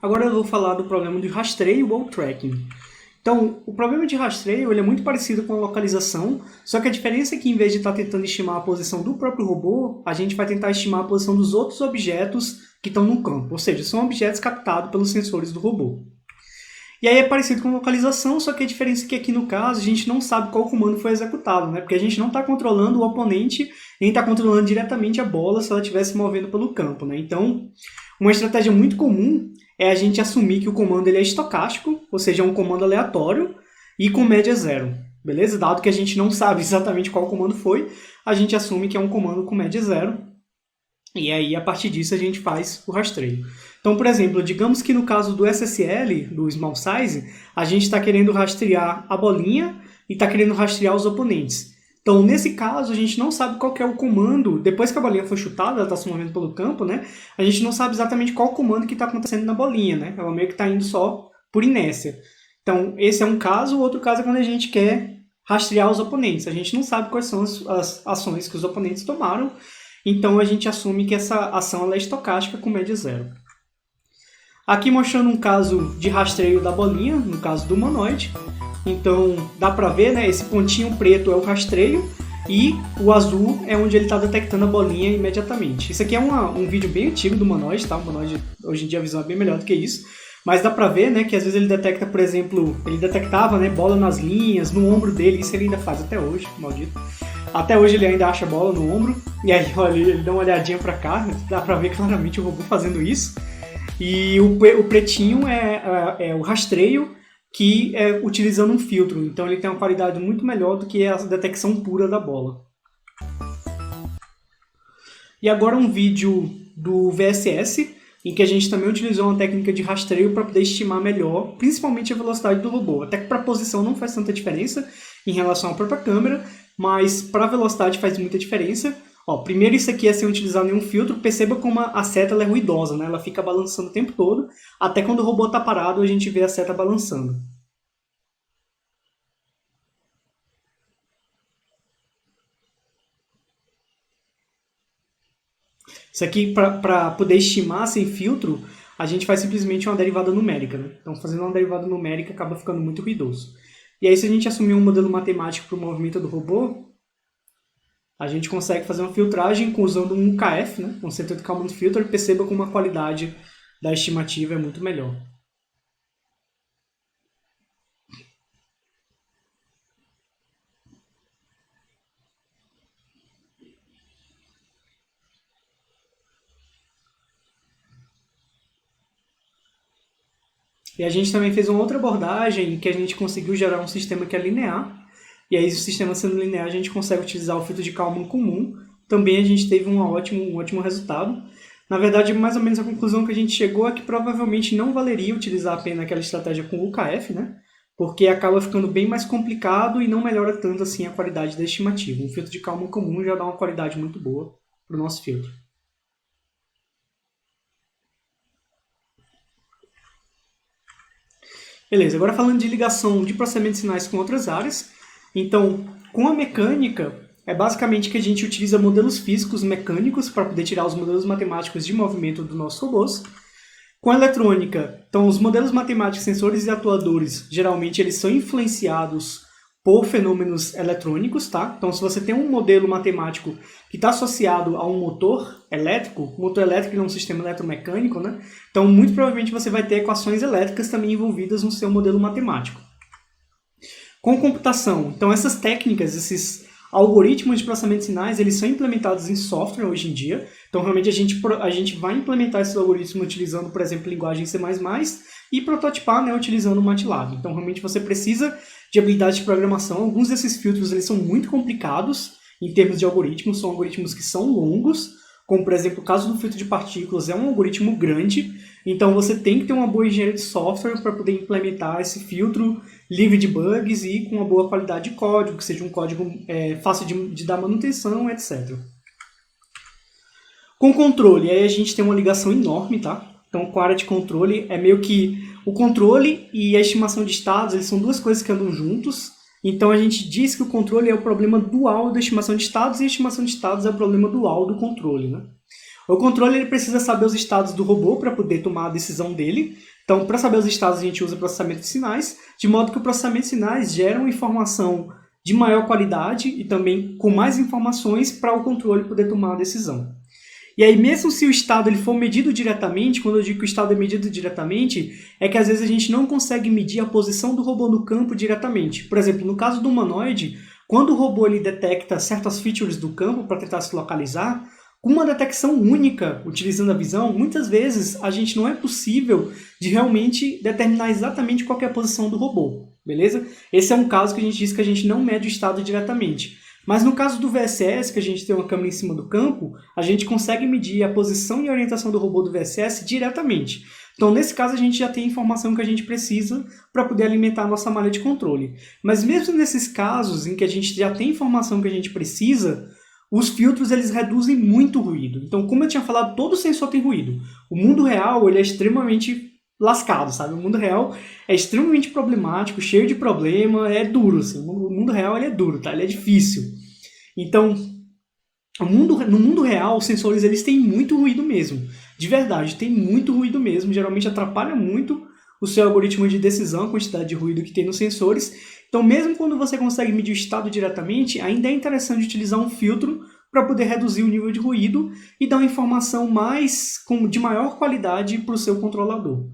Agora eu vou falar do problema de rastreio ou tracking. Então, o problema de rastreio ele é muito parecido com a localização, só que a diferença é que em vez de estar tentando estimar a posição do próprio robô, a gente vai tentar estimar a posição dos outros objetos que estão no campo, ou seja, são objetos captados pelos sensores do robô. E aí é parecido com localização, só que a diferença é que aqui no caso a gente não sabe qual comando foi executado, né? Porque a gente não está controlando o oponente, nem está controlando diretamente a bola se ela estiver se movendo pelo campo, né? Então, uma estratégia muito comum é a gente assumir que o comando ele é estocástico, ou seja, é um comando aleatório e com média zero, beleza? Dado que a gente não sabe exatamente qual comando foi, a gente assume que é um comando com média zero e aí a partir disso a gente faz o rastreio. Então, por exemplo, digamos que no caso do SSL, do Small Size, a gente está querendo rastrear a bolinha e está querendo rastrear os oponentes. Então, nesse caso, a gente não sabe qual que é o comando, depois que a bolinha foi chutada, ela está se movendo pelo campo, né? A gente não sabe exatamente qual comando que está acontecendo na bolinha, né? Ela meio que está indo só por inércia. Então, esse é um caso, o outro caso é quando a gente quer rastrear os oponentes. A gente não sabe quais são as ações que os oponentes tomaram, então a gente assume que essa ação ela é estocástica com média zero. Aqui mostrando um caso de rastreio da bolinha, no caso do humanoide. Então dá pra ver, né? Esse pontinho preto é o rastreio e o azul é onde ele está detectando a bolinha imediatamente. Isso aqui é um vídeo bem antigo do humanoide, tá? O humanoide, hoje em dia a visão é bem melhor do que isso. Mas dá pra ver, né, que às vezes ele detecta, por exemplo, ele detectava, né, bola nas linhas, no ombro dele, isso ele ainda faz até hoje, maldito. Até hoje ele ainda acha bola no ombro, e aí olha, ele dá uma olhadinha pra cá, né? Dá pra ver claramente o robô fazendo isso. E o pretinho é o rastreio que é utilizando um filtro. Então ele tem uma qualidade muito melhor do que a detecção pura da bola. E agora um vídeo do VSS, em que a gente também utilizou uma técnica de rastreio para poder estimar melhor, principalmente a velocidade do robô. Até que para a posição não faz tanta diferença em relação à própria câmera, mas para a velocidade faz muita diferença. Ó, primeiro isso aqui é sem utilizar nenhum filtro, perceba como a seta ela é ruidosa, né? Ela fica balançando o tempo todo, até quando o robô está parado a gente vê a seta balançando. Isso aqui, para poder estimar sem filtro, a gente faz simplesmente uma derivada numérica, né? Então fazendo uma derivada numérica acaba ficando muito ruidoso. E aí se a gente assumir um modelo matemático para o movimento do robô, a gente consegue fazer uma filtragem usando um KF, né? Um Centered Kalman Filter, e perceba como a qualidade da estimativa é muito melhor. E a gente também fez uma outra abordagem em que a gente conseguiu gerar um sistema que é linear. E aí, o sistema sendo linear, a gente consegue utilizar o filtro de Kalman comum. Também a gente teve um ótimo resultado. Na verdade, mais ou menos a conclusão que a gente chegou é que provavelmente não valeria utilizar a pena aquela estratégia com o UKF, né? Porque acaba ficando bem mais complicado e não melhora tanto assim a qualidade da estimativa. Um filtro de Kalman comum já dá uma qualidade muito boa para o nosso filtro. Beleza, agora falando de ligação de processamento de sinais com outras áreas. Então, com a mecânica, é basicamente que a gente utiliza modelos físicos mecânicos para poder tirar os modelos matemáticos de movimento dos nossos robôs. Com a eletrônica, então os modelos matemáticos, sensores e atuadores, geralmente eles são influenciados por fenômenos eletrônicos, tá? Então se você tem um modelo matemático que está associado a um motor elétrico, o motor elétrico é um sistema eletromecânico, né? Então muito provavelmente você vai ter equações elétricas também envolvidas no seu modelo matemático. Com computação, então essas técnicas, esses algoritmos de processamento de sinais, eles são implementados em software hoje em dia. Então, realmente, a gente vai implementar esses algoritmos utilizando, por exemplo, linguagem C++ e prototipar, né, utilizando o MATLAB. Então, realmente, você precisa de habilidade de programação. Alguns desses filtros eles são muito complicados em termos de algoritmos. São algoritmos que são longos, como, por exemplo, o caso do filtro de partículas é um algoritmo grande. Então, você tem que ter uma boa engenharia de software para poder implementar esse filtro livre de bugs e com uma boa qualidade de código, que seja um código fácil de dar manutenção, etc. Com controle, aí a gente tem uma ligação enorme, tá? Então, com a área de controle, é meio que o controle e a estimação de estados, eles são duas coisas que andam juntos. Então, a gente diz que o controle é o problema dual da estimação de estados e a estimação de estados é o problema dual do controle, né? O controle ele precisa saber os estados do robô para poder tomar a decisão dele. Então, para saber os estados, a gente usa processamento de sinais, de modo que o processamento de sinais gera uma informação de maior qualidade e também com mais informações para o controle poder tomar a decisão. E aí, mesmo se o estado ele for medido diretamente, quando eu digo que o estado é medido diretamente, é que às vezes a gente não consegue medir a posição do robô no campo diretamente. Por exemplo, no caso do humanoide, quando o robô ele detecta certas features do campo para tentar se localizar, com uma detecção única, utilizando a visão, muitas vezes a gente não é possível de realmente determinar exatamente qual é a posição do robô, beleza? Esse é um caso que a gente diz que a gente não mede o estado diretamente. Mas no caso do VSS, que a gente tem uma câmera em cima do campo, a gente consegue medir a posição e a orientação do robô do VSS diretamente. Então, nesse caso, a gente já tem a informação que a gente precisa para poder alimentar a nossa malha de controle. Mas mesmo nesses casos em que a gente já tem a informação que a gente precisa, os filtros eles reduzem muito o ruído. Então, como eu tinha falado, todo sensor tem ruído. O mundo real ele é extremamente lascado, sabe? O mundo real é extremamente problemático, cheio de problema, é duro, assim. O mundo real ele é duro, tá? Ele é difícil. Então, no mundo real, os sensores eles têm muito ruído mesmo. De verdade, tem muito ruído mesmo. Geralmente atrapalha muito o seu algoritmo de decisão, a quantidade de ruído que tem nos sensores. Então, mesmo quando você consegue medir o estado diretamente, ainda é interessante utilizar um filtro para poder reduzir o nível de ruído e dar uma informação de maior qualidade para o seu controlador.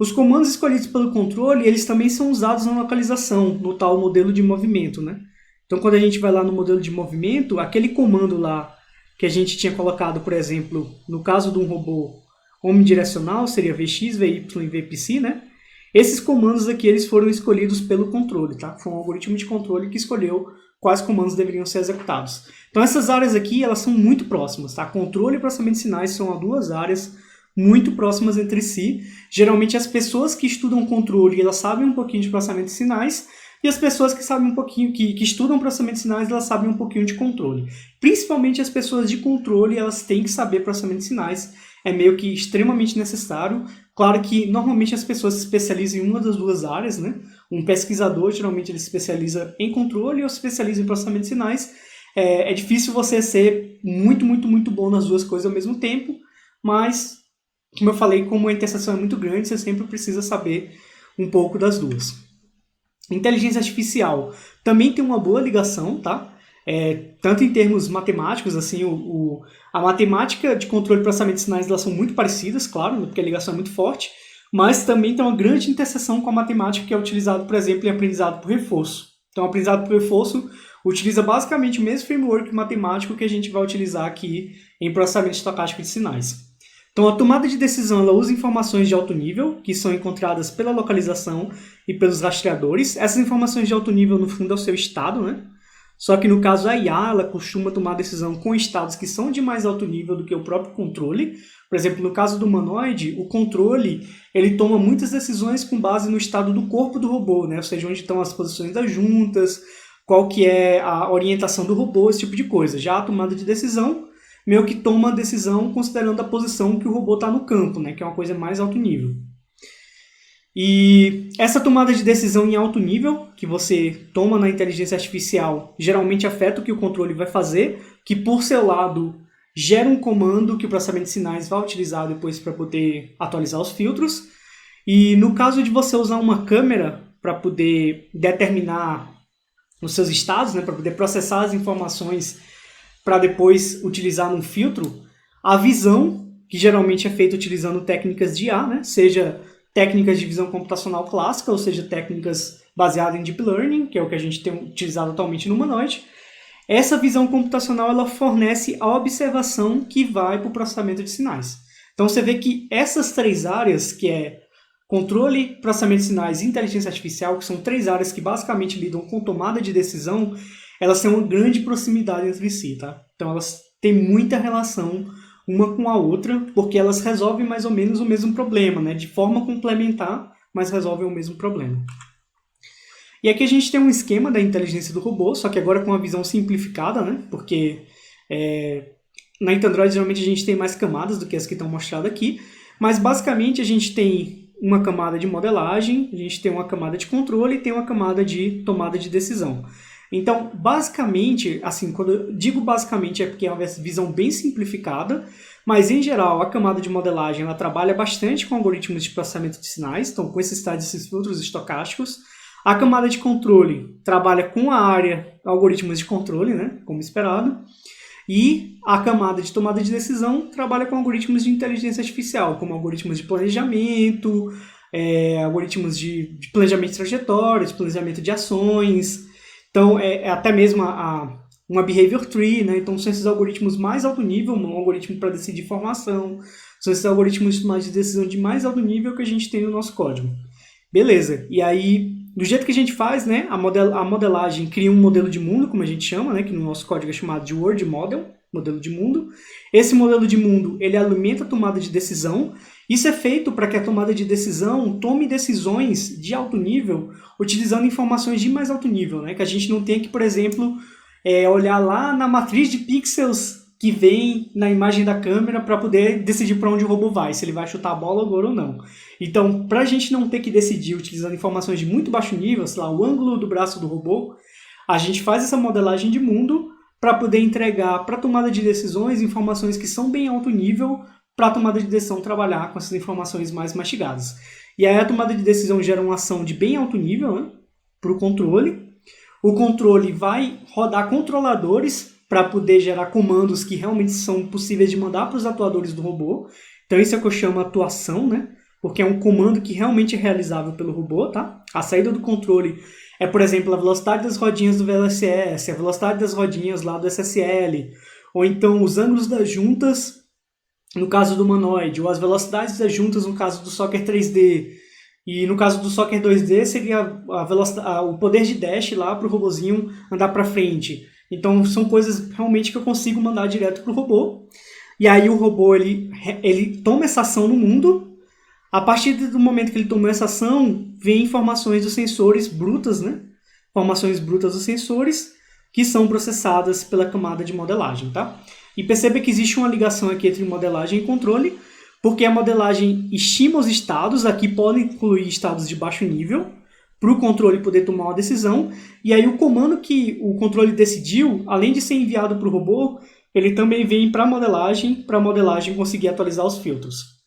Os comandos escolhidos pelo controle, eles também são usados na localização, no tal modelo de movimento, né? Então, quando a gente vai lá no modelo de movimento, aquele comando lá que a gente tinha colocado, por exemplo, no caso de um robô omnidirecional, seria VX, VY e VPC, né? Esses comandos aqui eles foram escolhidos pelo controle, tá? Foi um algoritmo de controle que escolheu quais comandos deveriam ser executados. Então, essas áreas aqui, elas são muito próximas, tá? Controle e processamento de sinais são duas áreas muito próximas entre si. Geralmente, as pessoas que estudam controle, elas sabem um pouquinho de processamento de sinais, e as pessoas que sabem um pouquinho, que estudam processamento de sinais, elas sabem um pouquinho de controle. Principalmente as pessoas de controle, elas têm que saber processamento de sinais. É meio que extremamente necessário. Claro que normalmente as pessoas se especializam em uma das duas áreas, né? Um pesquisador, geralmente, ele se especializa em controle ou se especializa em processamento de sinais. É difícil você ser muito, muito, muito bom nas duas coisas ao mesmo tempo, mas, como eu falei, como a interseção é muito grande, você sempre precisa saber um pouco das duas. Inteligência artificial também tem uma boa ligação, tá? Tanto em termos matemáticos, assim, a matemática de controle e processamento de sinais elas são muito parecidas, claro, porque a ligação é muito forte, mas também tem uma grande interseção com a matemática que é utilizada, por exemplo, em aprendizado por reforço. Então, o aprendizado por reforço utiliza basicamente o mesmo framework matemático que a gente vai utilizar aqui em processamento estocástico de sinais. Então, a tomada de decisão ela usa informações de alto nível, que são encontradas pela localização e pelos rastreadores. Essas informações de alto nível, no fundo, é o seu estado, né? Só que no caso a IA, ela costuma tomar decisão com estados que são de mais alto nível do que o próprio controle. Por exemplo, no caso do humanoide, o controle ele toma muitas decisões com base no estado do corpo do robô, né? Ou seja, onde estão as posições das juntas, qual que é a orientação do robô, esse tipo de coisa. Já a tomada de decisão meio que toma a decisão considerando a posição que o robô está no campo, né? Que é uma coisa mais alto nível. E essa tomada de decisão em alto nível, que você toma na inteligência artificial, geralmente afeta o que o controle vai fazer, que por seu lado gera um comando que o processamento de sinais vai utilizar depois para poder atualizar os filtros. E no caso de você usar uma câmera para poder determinar os seus estados, né, para poder processar as informações para depois utilizar num filtro, a visão, que geralmente é feita utilizando técnicas de IA, né, seja técnicas de visão computacional clássica, ou seja, técnicas baseadas em Deep Learning, que é o que a gente tem utilizado atualmente no humanoide. Essa visão computacional ela fornece a observação que vai para o processamento de sinais. Então você vê que essas três áreas, que é controle, processamento de sinais e inteligência artificial, que são três áreas que basicamente lidam com tomada de decisão, elas têm uma grande proximidade entre si, tá? Então elas têm muita relação uma com a outra, porque elas resolvem mais ou menos o mesmo problema, né? De forma complementar, mas resolvem o mesmo problema. E aqui a gente tem um esquema da inteligência do robô, só que agora com uma visão simplificada, né? Porque na Android geralmente a gente tem mais camadas do que as que estão mostradas aqui, mas basicamente a gente tem uma camada de modelagem, a gente tem uma camada de controle e tem uma camada de tomada de decisão. Então, basicamente, assim, quando eu digo basicamente é porque é uma visão bem simplificada, mas em geral a camada de modelagem ela trabalha bastante com algoritmos de processamento de sinais, então com esses tais esses filtros estocásticos. A camada de controle trabalha com a área algoritmos de controle, né, como esperado. E a camada de tomada de decisão trabalha com algoritmos de inteligência artificial, como algoritmos de planejamento, algoritmos de planejamento de trajetórias, de planejamento de ações. Então, até mesmo uma behavior tree, né? Então, são esses algoritmos mais alto nível, um algoritmo para decidir informação, são esses algoritmos de decisão de mais alto nível que a gente tem no nosso código. Beleza, e aí, do jeito que a gente faz, né, a modelagem cria um modelo de mundo, como a gente chama, né, que no nosso código é chamado de World Model, modelo de mundo. Esse modelo de mundo, ele alimenta a tomada de decisão. Isso é feito para que a tomada de decisão tome decisões de alto nível, utilizando informações de mais alto nível, né, que a gente não tem que, por exemplo, olhar lá na matriz de pixels que vem na imagem da câmera para poder decidir para onde o robô vai, se ele vai chutar a bola agora ou não. Então, para a gente não ter que decidir utilizando informações de muito baixo nível, sei lá, o ângulo do braço do robô, a gente faz essa modelagem de mundo para poder entregar para a tomada de decisões informações que são bem alto nível, para a tomada de decisão trabalhar com essas informações mais mastigadas. E aí a tomada de decisão gera uma ação de bem alto nível, né, para o controle. O controle vai rodar controladores para poder gerar comandos que realmente são possíveis de mandar para os atuadores do robô. Então isso é o que eu chamo de atuação, né? Porque é um comando que realmente é realizável pelo robô, tá? A saída do controle é, por exemplo, a velocidade das rodinhas do VLSS, a velocidade das rodinhas lá do SSL, ou então os ângulos das juntas no caso do humanoide, ou as velocidades das juntas no caso do Socker 3D. E no caso do Socker 2D seria o poder de dash lá para o robozinho andar para frente. Então são coisas realmente que eu consigo mandar direto para o robô. E aí o robô ele toma essa ação no mundo. A partir do momento que ele tomou essa ação, vem informações dos sensores brutas, né? Informações brutas dos sensores que são processadas pela camada de modelagem, tá? E perceba que existe uma ligação aqui entre modelagem e controle, porque a modelagem estima os estados, aqui podem incluir estados de baixo nível, para o controle poder tomar uma decisão, e aí o comando que o controle decidiu, além de ser enviado para o robô, ele também vem para a modelagem conseguir atualizar os filtros.